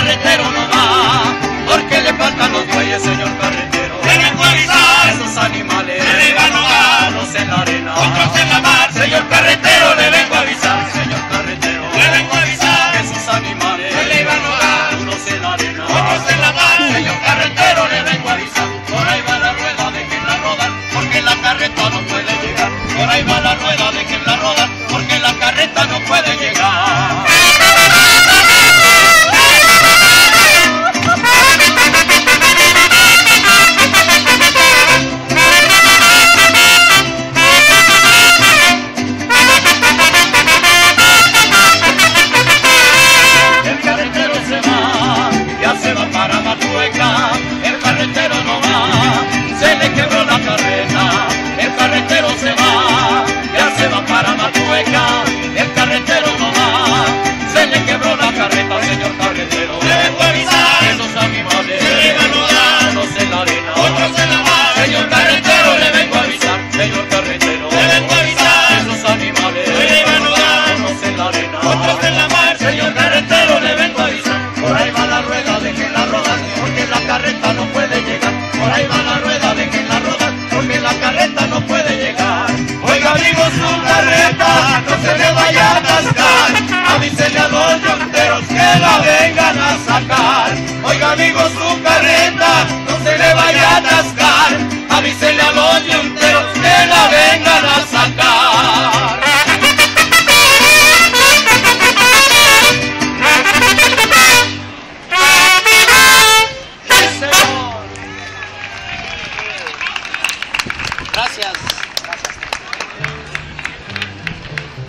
carretero no va, porque le faltan los bueyes, señor carretero. Le vengo a avisar, Esos animales se le van a ahogar, unos en la arena, otros en la mar. señor carretero, le vengo a avisar, señor carretero, Le vengo a avisar, que esos animales se le van a ahogar, unos en la arena, otros en la mar. señor carretero, le vengo a avisar, por ahí va la rueda, déjenla rodar, porque la carreta no puede llegar. Por ahí va la rueda, déjenla rodar, porque la carreta no puede llegar. El carretero se va, ya se va para Matueca. El carretero no va, se le quebró la carreta. El carretero se va, ya se va para Matueca. El carretero no va, se le quebró la carreta, señor carretero. Le vengo a avisar, Esos animales se le van a ahogar, unos en la arena, otros en la mar. señor carretero, le vengo a avisar, señor carretero. Le vengo a avisar, Esos animales se le van a ahogar, unos en la arena, otros en la mar. señor carretero, le vengo a avisar. Por ahí va la rueda, déjenla rodar, porque la carreta no puede llegar. Por ahí va la rueda, déjenla rodar, porque la carreta no puede llegar. Oiga, amigos, su carreta no se le vaya a atascar. Avísenle a los yunteros que la vengan a sacar. Oiga, amigos, su carreta no se le vaya a atascar. Avísenle a los yunteros que la vengan a sacar. Gracias.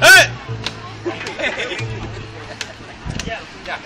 ¡Eh! Ya.